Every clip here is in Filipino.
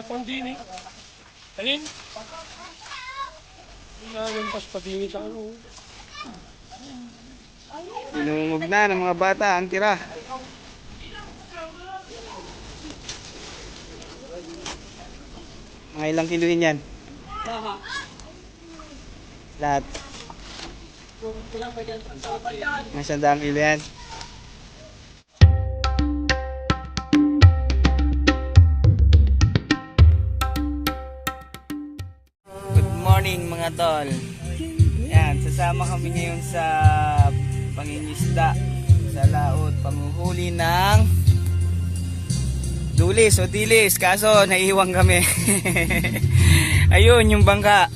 Kondini. Alin? Lampas pa din sa ano. Inungog na ng mga bata ang tira. Mga ilang kilo yan? Lahat. Mga 100 kilo yan. Good morning mga tol. Yan, sasama kami ngayon sa pangingisda sa laot, panguhuli ng dulis o dilis, kaso naiiwan kami. Ayun yung bangka.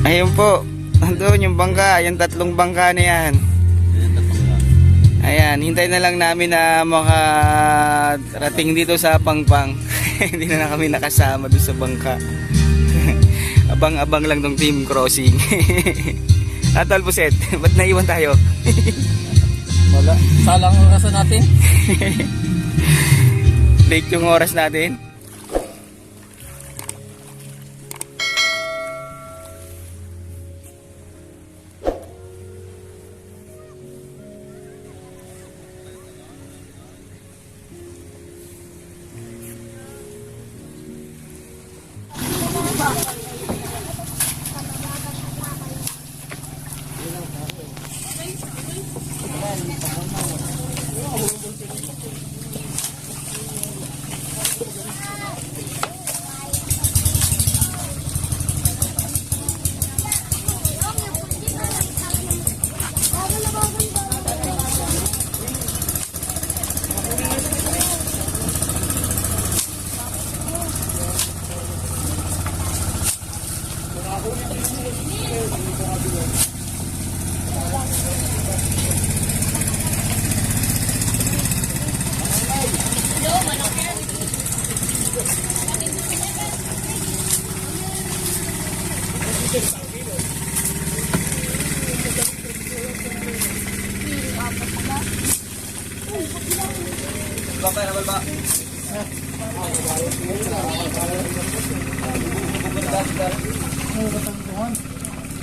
Ayun po, andun yung bangka, yung 3 bangka na yan. Ayan, hintay na lang namin na makarating dito sa Pangpang. Hindi na kami nakasama doon sa bangka. Abang-abang lang tong team crossing. Atol Puset, ba't naiwan tayo? Wala, salang oras natin. Late yung oras natin.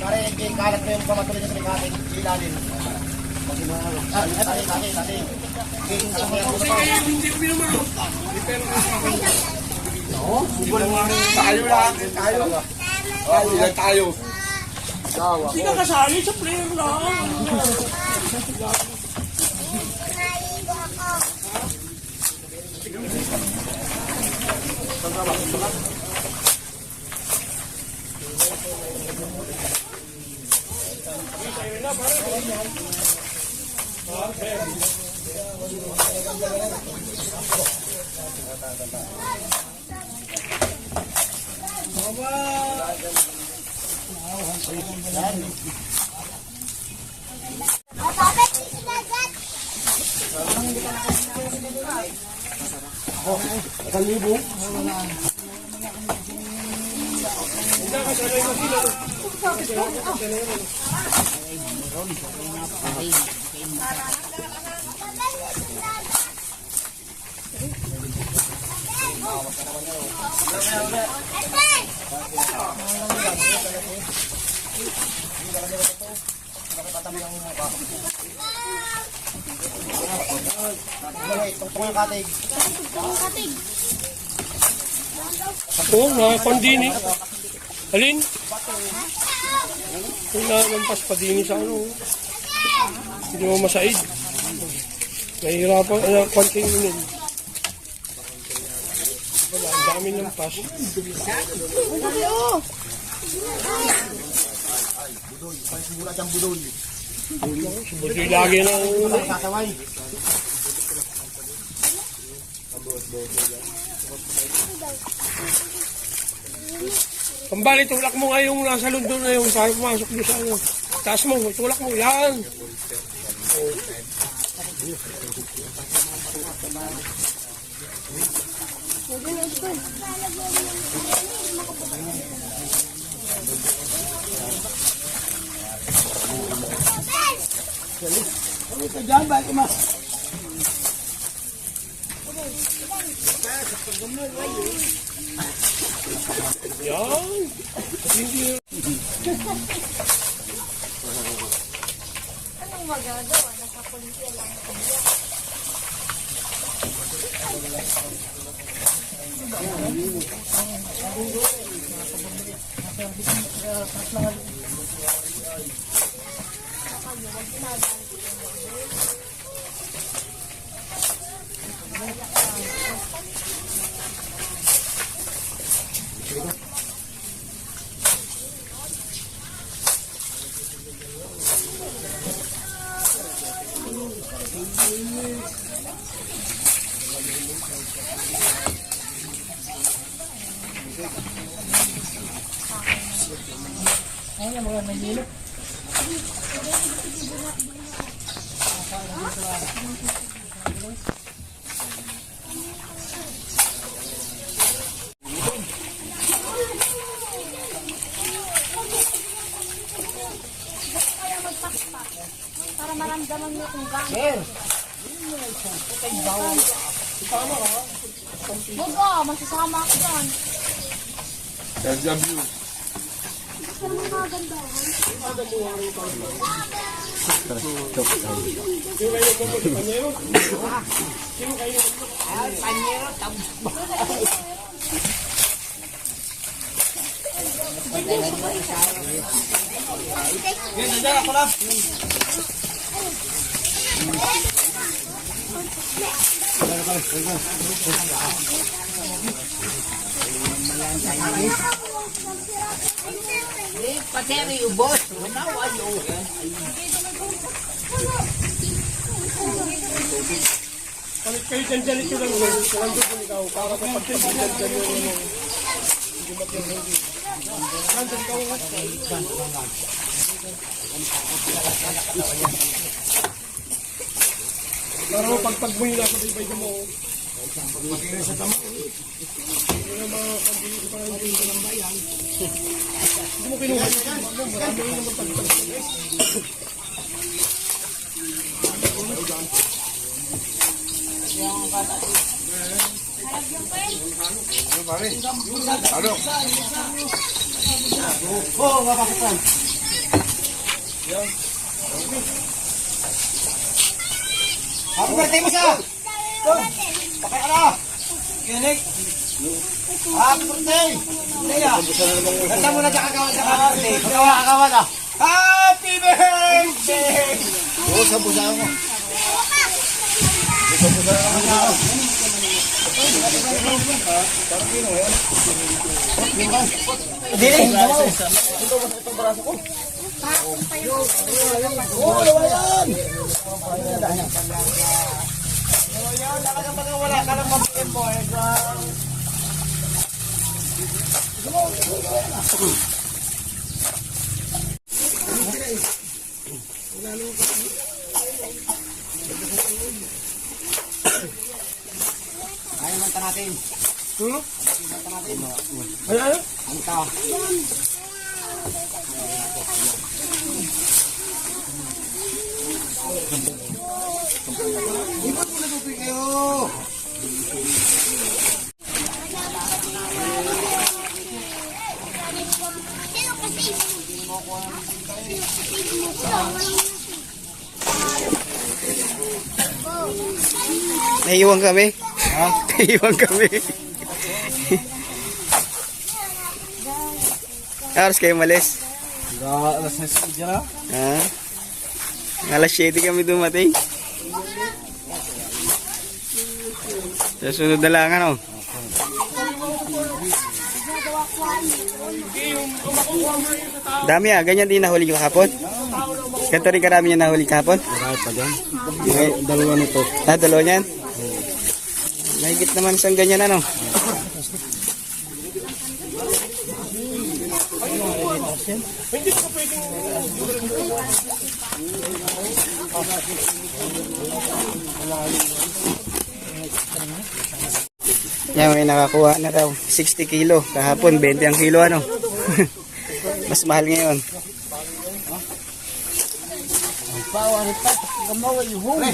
Pare, kalat mo yung pamatuloy niya sa likating ilalim. Tayo. Hindi ka kasali sa player lang. Oo nga, Kondini. Alin? Lampas pa din sa ano. Hindi mo masaid. Nahihirapan, konting inin. Wala, ang dami ng pas. Budoy lagi na ulo. Pambali, tulak mo nga yung nasa London na yung para pumasok doon sa ano. Taas mo, tulak mo, yan. Yan. Hindi. Anong magagawa? Nakapuliya lang ako. Para maramdaman mo kung gaano. Bugo, masasama ako dyan. LW. Pero mga gandahan. Palit kayo dyan ito lang. Walang doon ikaw. Para sa pagkakas dyan yung hindi matindi. Nandun ikaw nga. Para mo pagpagbuhin na sa ibay mo. Pagpagbuhin sa tama. Hindi na mga pagbuhin pa rin yung ng bayan. Hindi mo kinuha yun. Marami rin naman pagpagbuhin. Happy birthday mo siya! Pakay ka na! Kinig! Happy birthday! Leia! Ganda mo na dyan kagawan sa birthday. Kagawan na! Happy birthday! Oo, sabusa mo. Sabusa mo. Dili! Ito ba itong braso ko? Oo, lawa yan! Wala ka lang mabigyan mo. Ayaw manta natin. Manta natin. Ano? Manta. Ibat mo na tubig kayo. Naiiwan kami. Ha? Naiiwan kami. Aras kayo malis? Alas na siya na. Ha? Alas 7 kami dumating. Sa sunod na lang ano? Dami ganyan din nahuli yung kahapon. Ganito rin karami yung nahuli kahapon. Marami pa dyan. Dalawa nito. Dalawa niyan? Mahigit naman isang ganyan ano. Hindi ko pwedeng... Yan, may nakakuha na daw 60 kilo. Kahapon 20 ang kilo ano. Mas mahal ngayon. Bawa ni Pat, gamawa yung home.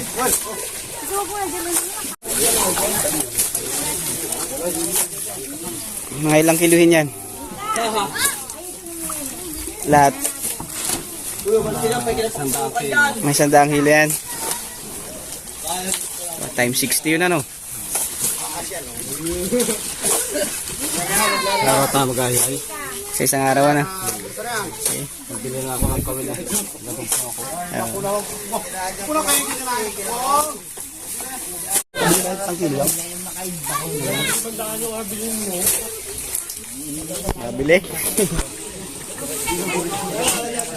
Mga ilang kiluhin yan? Lahat. May 100 kilo yan. Times 60 yun ano? Araw pa mag-ahay. Sa isang araw na. Nagbili na ako ng kawila. Nabili.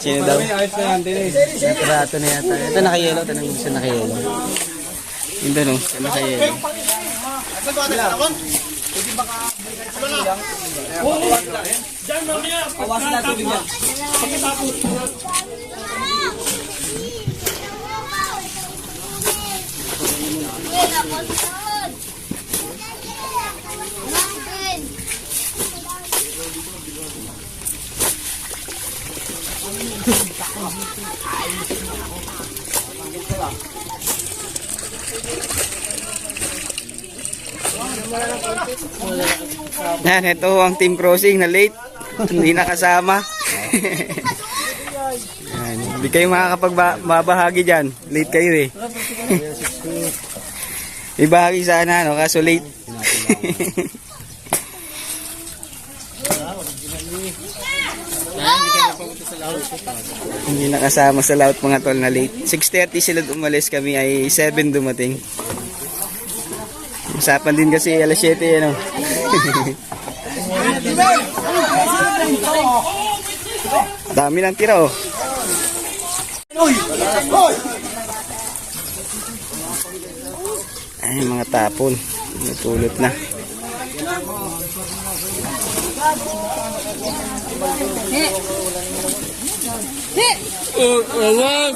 Sino daw? Natrato na yata. Ito nakayelo. Ito nang gusto nakayelo. Yun doon o. Ito nakayelo. Diyan, mamaya. Awas na tubig yan. Pagkatapos. Yan, ito ang team crossing na late. Hindi nakasama. Yan, hindi kayo makakapagbabahagi dyan. Late kayo eh. Ibahagi sana, no? Kaso late. Hindi nakasama sa laut mga tol na late. 6:30 sila umalis, kami ay 7 dumating. Usapan din kasi alas 7 ano. Dami ng tira oh. Ay mga tapon. Natulot na. Awag!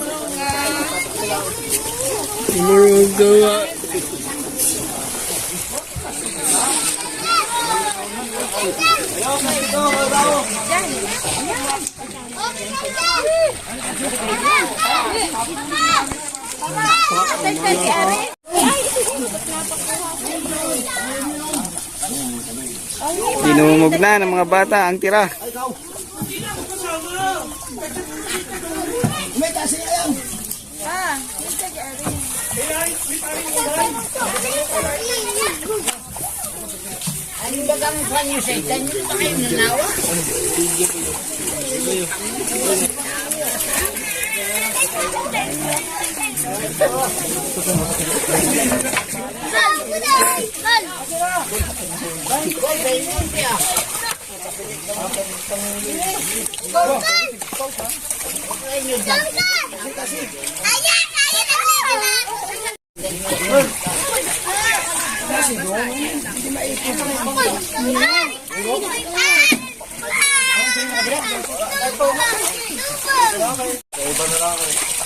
Marunong gawa. Tinumog na ng mga bata ang tira.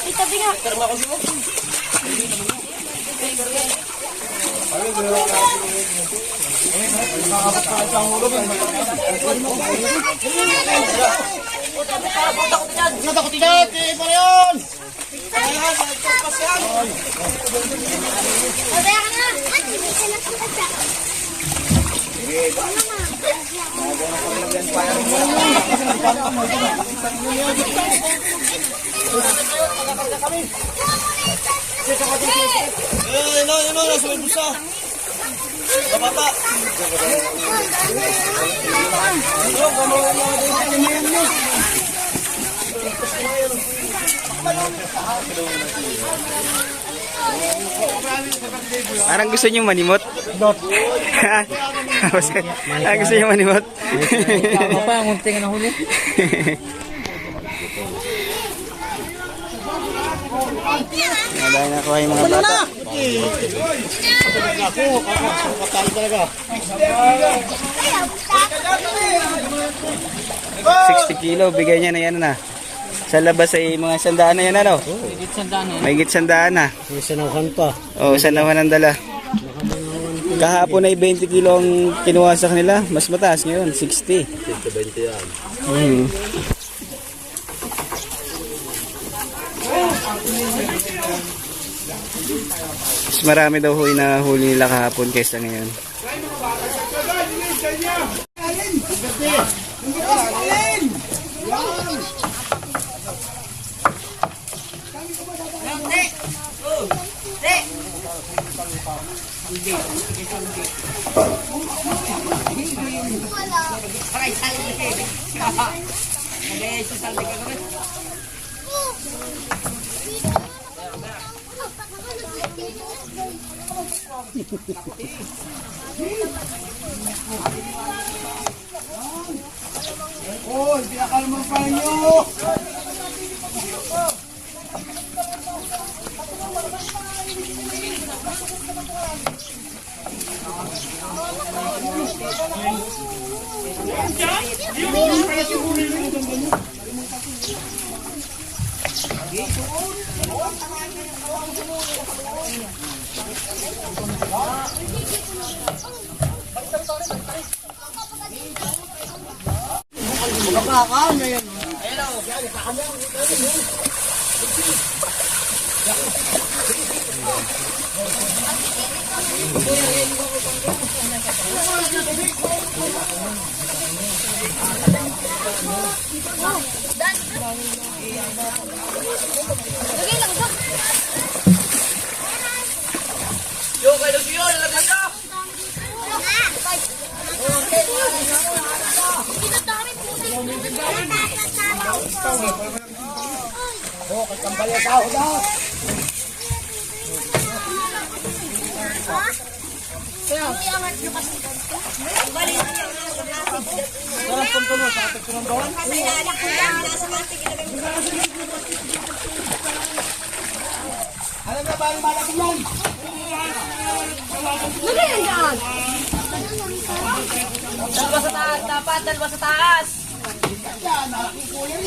Itabi nga. Natakot tidak, Marion! Babaya ka na. May salap ko ka. Nasa may busa. Kapata. Parang gusto niyo manimot? Parang gusto niyo manimot? Ano pa, ang unting na huli? Dahil nakuha yung mga bata. 60 kilo, bigay niya na yan na. Sa labas ay mga 100 na yan ano? May higit 100 na. May sanawan pa. Oo, sanawan ang dala. Kahapon ay 20 kilo ang kinuha sa kanila. Mas mataas ngayon, 60. 20 yan. Mas marami daw ho inahuli nila kahapon kaysa ngayon. Oh, pinakalma pa nyo. Kapakaan na yan. Oh, kagkambali sa ako daw. Sarap punto mo sa ating pinandoan. Alam na ba ang malaki yan? Dalawa sa taas, dapat dalawa sa taas. Yan, malaki po yan.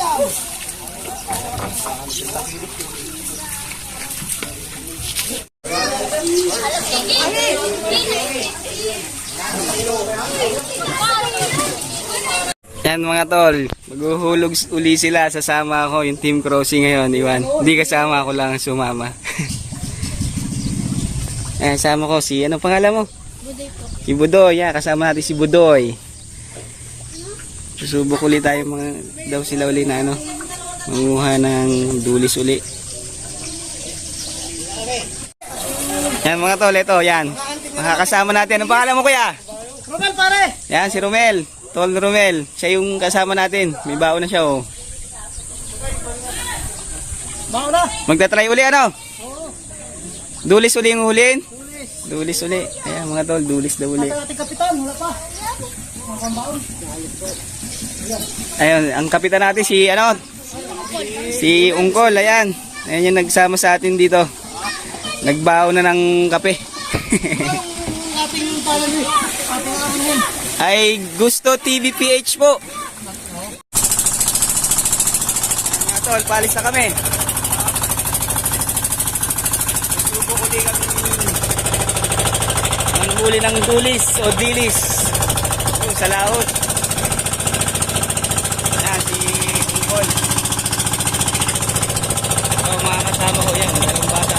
Yan mga tol, maghuhulog uli sila, sasama ako yung team crossing ngayon, Iwan. Hindi kasama ako lang sumama. Ayan, sama ko si, anong pangalan mo? Buday po. Si Budoy, yan, kasama natin si Budoy. Susubok ulit tayo daw sila uli na ano, manguha ng dulis uli. Yan mga tol, ito, yan. Makakasama natin, anong pangalan mo kuya? Romel pare! Yan, si Romel. Tol Romel. Siya yung kasama natin. May baon na siya, oh. Bao na! Magta-try uli, ano? Dulis uli yung hulin? Dulis uli. Ayan, mga tol, dulis daw uli. Ating kapitan, wala pa. Makambaon. Ayun, ang kapitan natin si, ano? Si Ungkol, ayan. Ayan yung nagsama sa atin dito. Nagbaon na ng kape. Ating pala ni ating amin. Ay, Gusto TV PH po. Mga tol, palis na kami. Subok uli kami manghuli ng dulis o dilis sa laot. Ayan, si Ungkol. So, mga kasama ko yan, dalawang bata.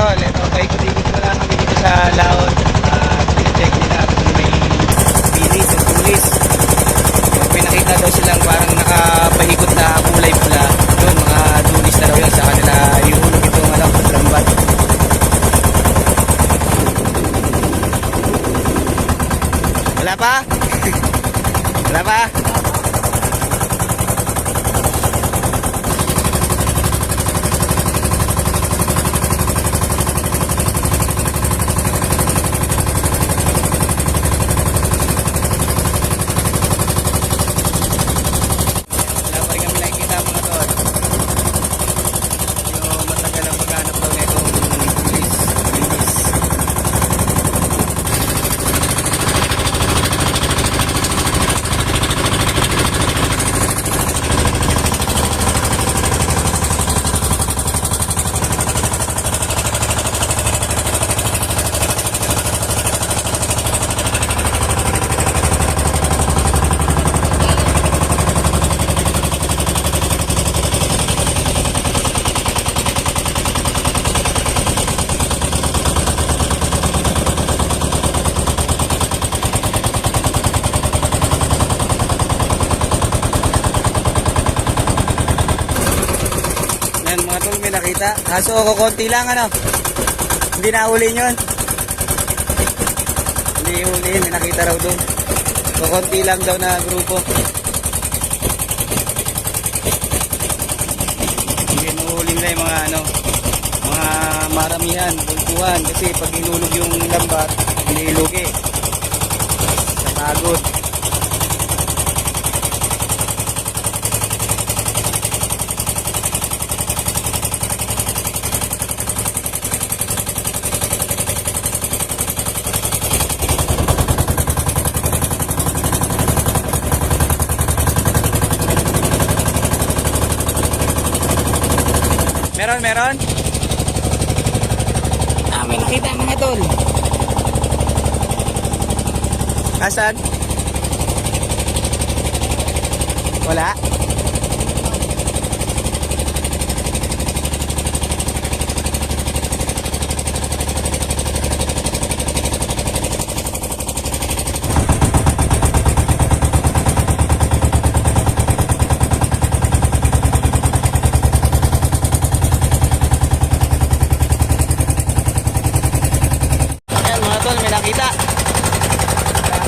tol, ito, paikot-ikot ko lang kami dito sa laot. Pinacheck nila kung may bilis o tulis. Pag may nakita daw silang parang nakapahikot na kulay pula, yun, mga tulis na daw yun sa kanila. Ihulog itong lambat. Wala pa? Wala pa? Yan mga tol, may nakita. Kaso kukunti lang ano. Hindi nahuli yun. Hindi huliin, may nakita raw doon. Kukunti lang daw na grupo. Hindi nahuli nila yung mga ano, mga maramihan, bultuhan. Kasi pag inulog yung lambat, inilugi. Sa pagod. Meron? May nakita mga tol. Asan? Wala? May nakita.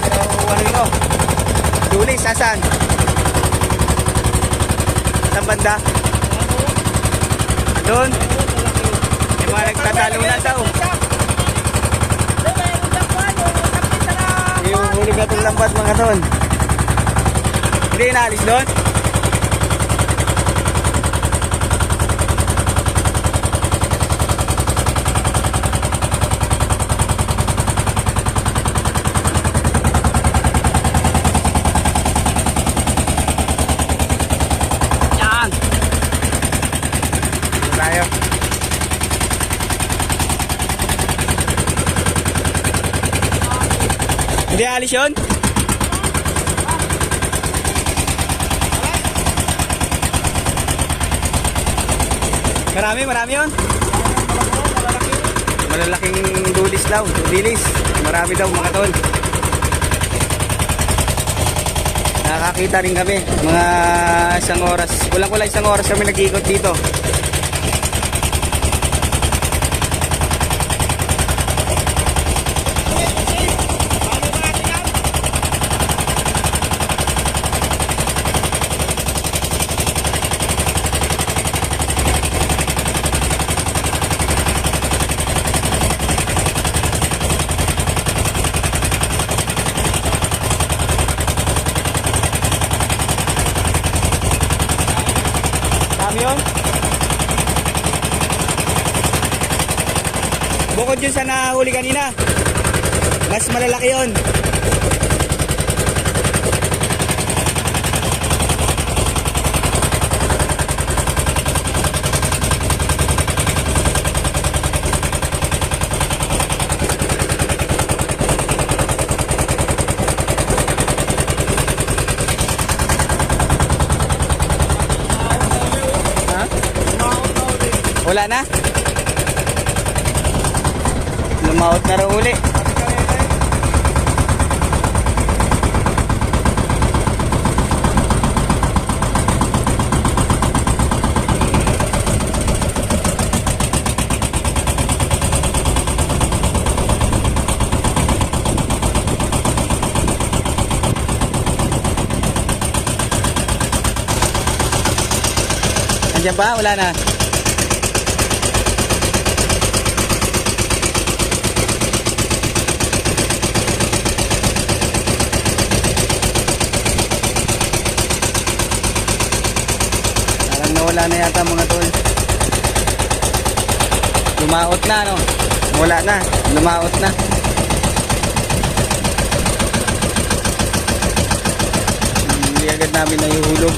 Pero ano yun? Dulis, asan? Saan banda? Doon? Yung mga nagtatalunan daw. Yung hulog na itong lambat mga tol. Hindi inaalis doon? Tayo. Hindi alis yun? Marami yun? Malalaking dulis daw, dulis. Marami daw mga tol. Nakakita rin kami, mga isang oras. Kulang-kulang isang oras kami nag-ikot dito. Yun. Bukod yun sa nahuli kanina, mas malalaki yun. Wala na? Lumaot na raw uli. Nandiyan ba? Wala na. Parang nawala na yata mga tol. Lumaot na, no? Wala na. Lumaot na. Hindi agad namin nahihulog.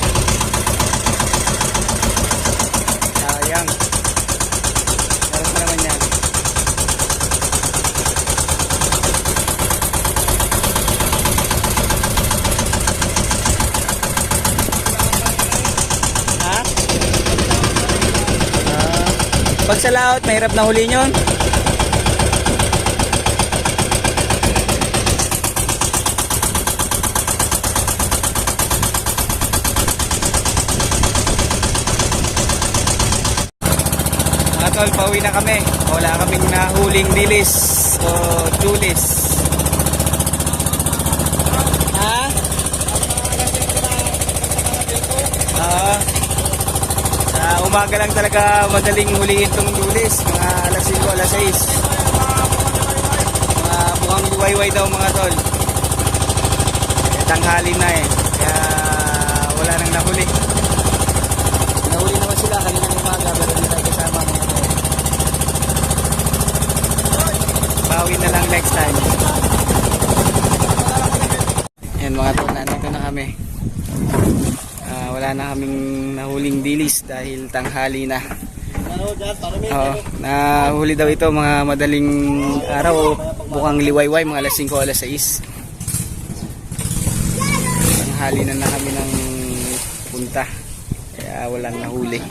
Sayang. Meron pa naman yan. Ha? Pag sa laot, mahirap na huli nyon. Mga tol, pauwi na kami. Wala kaming nahuling dilis o tulis. Ha? Sa umaga lang talaga madaling hulihin tong tulis. Mga alas 5, alas 6. Mga mukhang luwayway daw mga tol. Tanghali na eh. Kaya wala nang nahuli. Nahuli naman sila kaninang umaga pero hindi tayo kasama. Bawi na lang next time. Yan mga tol, nandito na kami. Wala na kaming nahuling dilis dahil tanghali na. Nahuli daw ito mga madaling araw, bukang liwayway, mga alas 5, alas 6. Tanghali na kami ng punta. Kaya walang nahuli.